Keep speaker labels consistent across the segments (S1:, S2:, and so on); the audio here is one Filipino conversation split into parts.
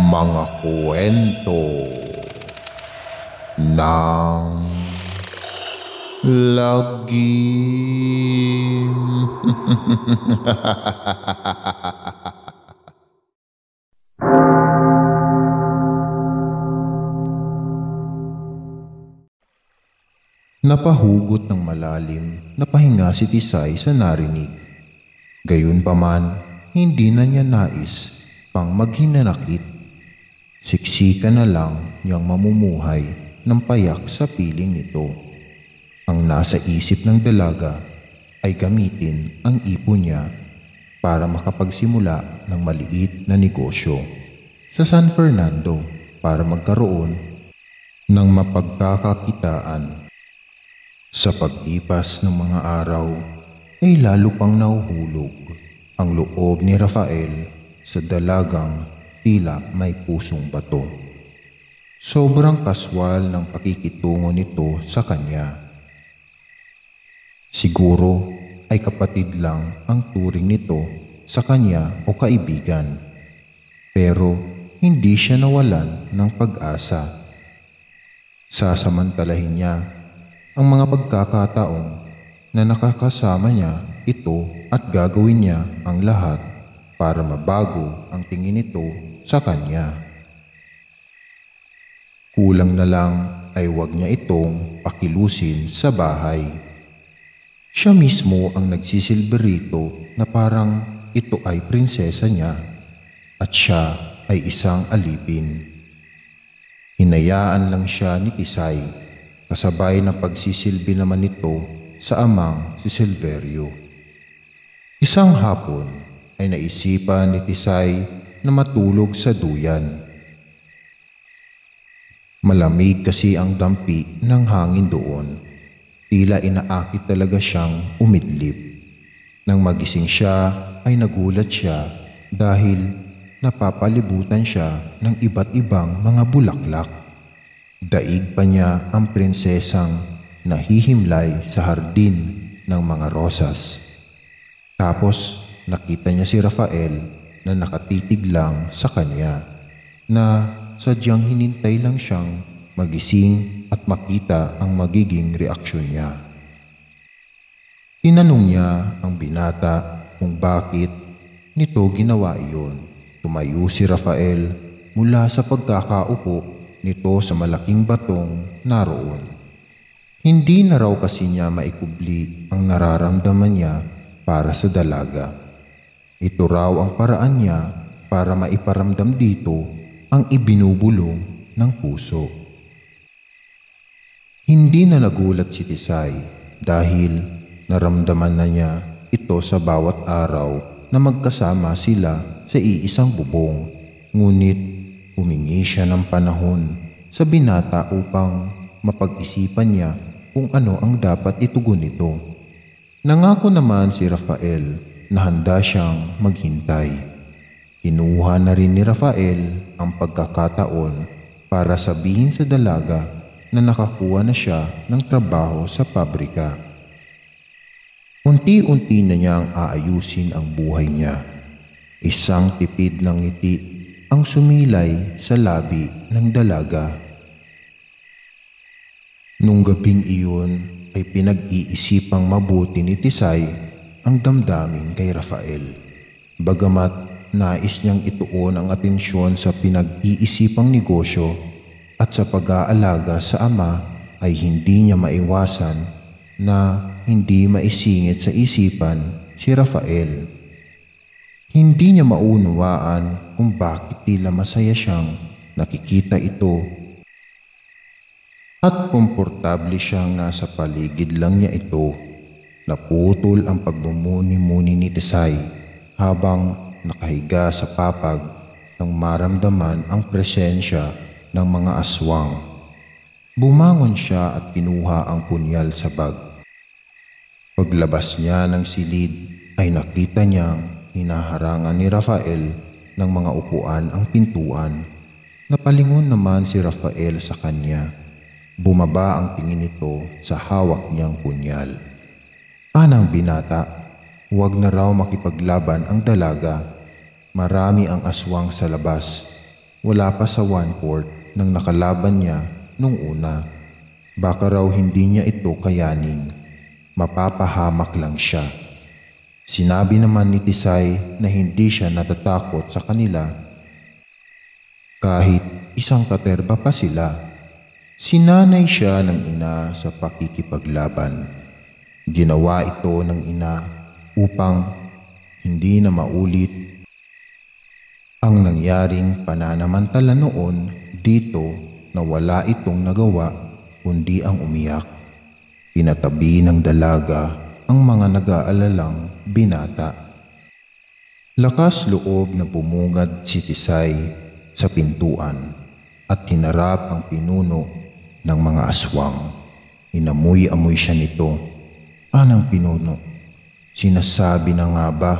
S1: Mga kwento ng lagim. Napahugot ng malalim na pahinga si Tisay sa narinig. Gayunpaman, hindi na niya nais pang maghinanakit. Siksikan na lang niyang mamumuhay ng payak sa piling nito. Ang nasa isip ng dalaga ay gamitin ang ipon niya para makapagsimula ng maliit na negosyo sa San Fernando para magkaroon ng mapagkakakitaan. Sa paglipas ng mga araw ay lalo pang nahuhulog ang loob ni Rafael sa dalagang tila may pusong bato. Sobrang kaswal ng pakikitungo nito sa kanya. Siguro ay kapatid lang ang turing nito sa kanya o kaibigan. Pero hindi siya nawalan ng pag-asa. Sasamantalahin niya ang mga pagkakataong na nakakasama niya ito at gagawin niya ang lahat para mabago ang tingin nito sa kanya. Kulang na lang ay huwag niya itong pakilusin sa bahay. Siya mismo ang nagsisilbi rito na parang ito ay prinsesa niya at siya ay isang alipin. Hinayaan lang siya ni Tisay kasabay ng pagsisilbi naman nito sa amang si Silverio. Isang hapon ay naisipan ni Tisay na matulog sa duyan. Malamig kasi ang dampi ng hangin doon. Tila inaakit talaga siyang umidlip. Nang magising siya ay nagulat siya dahil napapalibutan siya ng iba't ibang mga bulaklak. Daig pa niya ang prinsesang nahihimlay sa hardin ng mga rosas. Tapos nakita niya si Rafael na nakatitig lang sa kanya, na sadyang hinintay lang siyang magising at makita ang magiging reaksyon niya. Tinanong niya ang binata kung bakit nito ginawa iyon. Tumayo si Rafael mula sa pagkakaupo nito sa malaking batong naroon. Hindi na raw kasi niya maikubli ang nararamdaman niya para sa dalaga. Ito raw ang paraan niya para maiparamdam dito ang ibinubulong ng puso. Hindi na nagulat si Tisay dahil naramdaman na niya ito sa bawat araw na magkasama sila sa iisang bubong. Ngunit humingi siya ng panahon sa binata upang mapag-isipan niya kung ano ang dapat itugon nito. Nangako naman si Rafael na handa siyang maghintay. Kinuha na rin ni Rafael ang pagkakataon para sabihin sa dalaga na nakakuha na siya ng trabaho sa pabrika. Unti-unti na niyang aayusin ang buhay niya. Isang tipid ng ngiti ang sumilay sa labi ng dalaga. Nung gabing iyon ay pinag-iisipang mabuti ni Tisay ang damdamin kay Rafael. Bagamat nais niyang ituon ang atensyon sa pinag-iisipang negosyo at sa pag-aalaga sa ama, ay hindi niya maiwasan na hindi maisingit sa isipan si Rafael. Hindi niya maunawaan kung bakit tila masaya siyang nakikita ito at komportable siyang nasa paligid lang niya ito. Naputol ang pagmumuni-muni ni Tisay habang nakahiga sa papag nang maramdaman ang presensya ng mga aswang. Bumangon siya at kinuha ang punyal sa bag. Paglabas niya ng silid ay nakita niyang hinaharangan ni Rafael ng mga upuan ang pintuan. Napalingon naman si Rafael sa kanya. Bumaba ang tingin nito sa hawak niyang punyal. Anang binata, huwag na raw makipaglaban ang dalaga. Marami ang aswang sa labas. wala pa sa 1/4 ng nakalaban niya nung una. Baka raw hindi niya ito kayanin. Mapapahamak lang siya. Sinabi naman ni Tisay na hindi siya natatakot sa kanila kahit isang katerba pa sila. Sinanay siya ng ina sa pakikipaglaban. Ginawa ito ng ina upang hindi na maulit ang nangyaring pananamantala noon dito na wala itong nagawa kundi ang umiyak. Pinatabi ng dalaga ang mga nag-aalalang binata. Lakas loob na bumungad si Tisay sa pintuan at hinarap ang pinuno ng mga aswang. Inamoy-amoy siya nito. Anang pinuno? Sinasabi na nga ba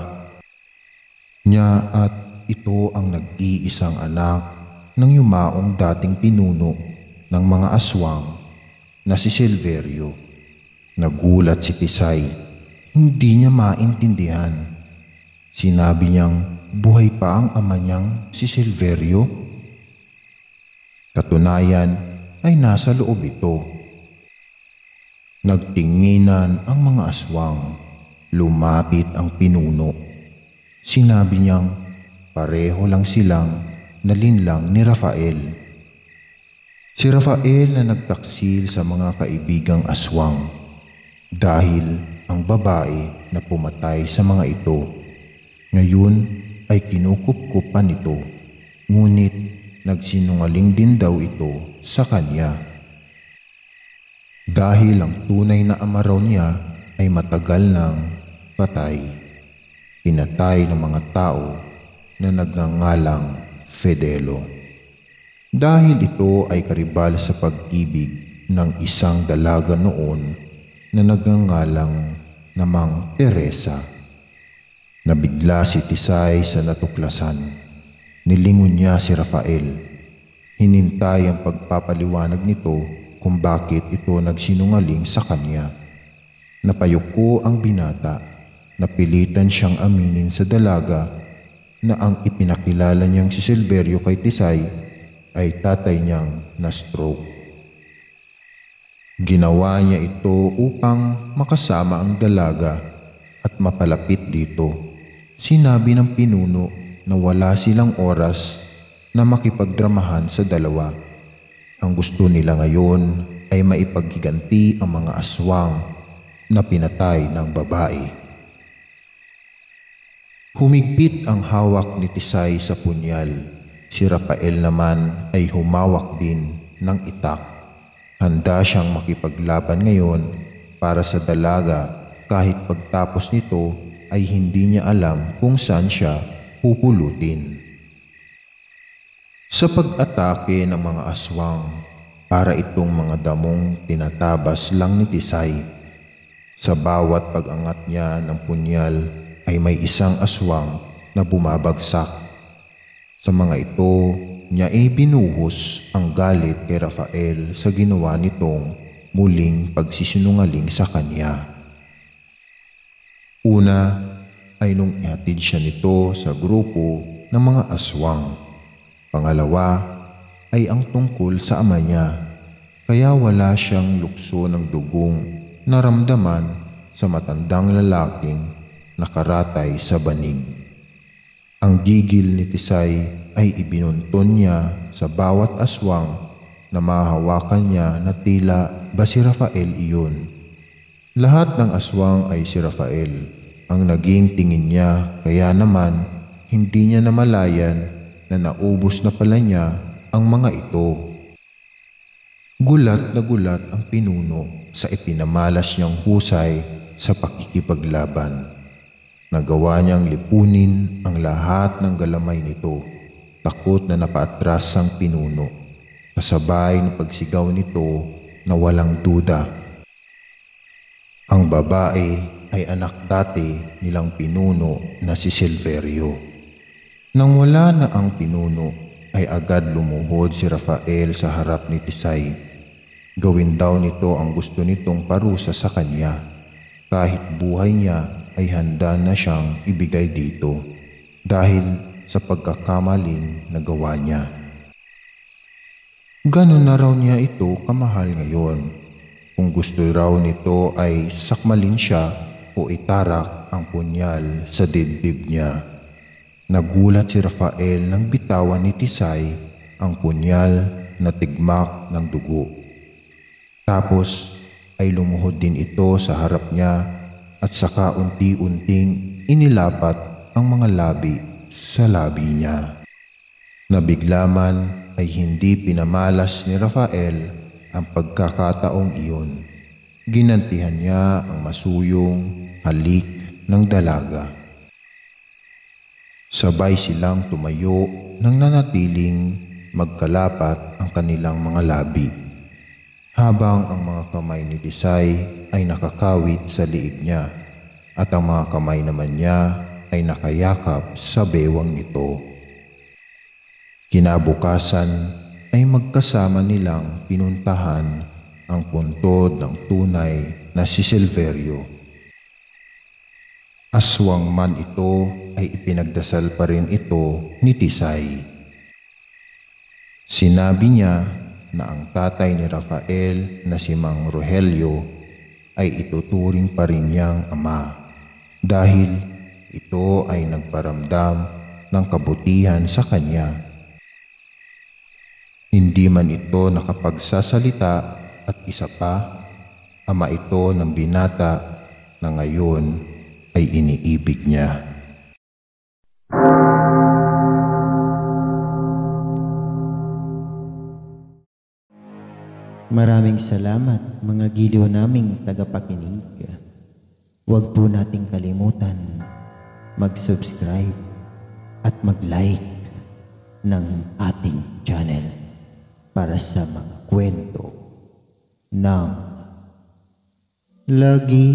S1: niya at ito ang nag-iisang anak ng yumaong dating pinuno ng mga aswang na si Silverio. Nagulat si Tisay. Hindi niya maintindihan. Sinabi niyang buhay pa ang ama niyang si Silverio. Katunayan ay nasa loob ito. Nagtinginan ang mga aswang. Lumapit ang pinuno. Sinabi niyang pareho lang silang nalinlang ni Rafael. Si Rafael na nagtaksil sa mga kaibigang aswang dahil ang babae na pumatay sa mga ito ngayon ay kinukup-kupan nito, ngunit nagsinungaling din daw ito sa kanya. Dahil ang tunay na ama raw niya ay matagal nang patay, pinatay ng mga tao na nagngangalang Fedelo. Dahil ito ay karibal sa pag-ibig ng isang dalaga noon na nagngangalang namang Teresa. Nabigla si Tisay sa natuklasan. Nilingon niya si Rafael. Hinintay ang pagpapaliwanag nito kung bakit ito nagsinungaling sa kanya. Napayuko ang binata. Napilitan siyang aminin sa dalaga na ang ipinakilala niyang si Silverio kay Tisay ay tatay niyang na-stroke. Ginawa niya ito upang makasama ang dalaga at mapalapit dito. Sinabi ng pinuno na wala silang oras na makipagdramahan sa dalawa. Ang gusto nila ngayon ay maipaghiganti ang mga aswang na pinatay ng babae. Humigpit ang hawak ni Tisay sa punyal. Si Rafael naman ay humawak din ng itak. Handa siyang makipaglaban ngayon para sa dalaga kahit pagtapos nito ay hindi niya alam kung saan siya pupulutin. Sa pag-atake ng mga aswang, para itong mga damong tinatabas lang ni Tisay. Sa bawat pag-angat niya ng punyal ay may isang aswang na bumabagsak. Sa mga ito, niya ay binuhos ang galit kay Rafael sa ginawa nitong muling pagsisinungaling sa kanya. Una ay nung ihatid siya nito sa grupo ng mga aswang. Pangalawa ay ang tungkol sa ama niya, kaya wala siyang lukso ng dugong naramdaman sa matandang lalaking nakaratay sa banig. Ang gigil ni Tisay ay ibinunton niya sa bawat aswang na mahahawakan niya na tila ba si Rafael iyon. Lahat ng aswang ay si Rafael ang naging tingin niya, kaya naman hindi niya namalayan na naubos na pala niya ang mga ito. Gulat na gulat ang pinuno sa ipinamalas niyang husay sa pakikipaglaban. Nagawa niyang lipunin ang lahat ng galamay nito. Takot na napaatras ang pinuno. Kasabay ng pagsigaw nito na walang duda. Ang babae ay anak dati nilang pinuno na si Silverio. Nang wala na ang pinuno, ay agad lumuhod si Rafael sa harap ni Tisay. Gawin daw nito ang gusto nitong parusa sa kanya. Kahit buhay niya ay handa na siyang ibigay dito dahil sa pagkakamaling nagawa niya. Ganon na raw niya ito kamahal ngayon. Kung gusto raw nito ay sakmalin siya o itarak ang punyal sa dibdib niya. Nagulat si Rafael nang bitawan ni Tisay ang punyal na tigmak ng dugo. Tapos ay lumuhod din ito sa harap niya at saka unti-unting inilapat ang mga labi sa labi niya. Nabigla man ay hindi pinamalas ni Rafael ang pagkakataong iyon. Ginantihan niya ang masuyong halik ng dalaga. Sabay silang tumayo nang nanatiling magkalapat ang kanilang mga labi, habang ang mga kamay ni Tisay ay nakakawit sa liig niya at ang mga kamay naman niya ay nakayakap sa bewang nito. Kinabukasan ay magkasama nilang pinuntahan ang puntod ng tunay na si Silverio. Aswang man ito ay ipinagdasal pa rin ito ni Tisay. Sinabi niya na ang tatay ni Rafael na si Mang Rogelio ay ituturing pa rin niyang ama dahil ito ay nagparamdam ng kabutihan sa kanya. Hindi man ito nakapagsasalita at isa pa, ama ito ng binata na ngayon ay iniibig niya.
S2: Maraming salamat mga giliw naming tagapakinig. Huwag po nating kalimutan mag-subscribe at mag-like ng ating channel para sa mga kwento ng lagi.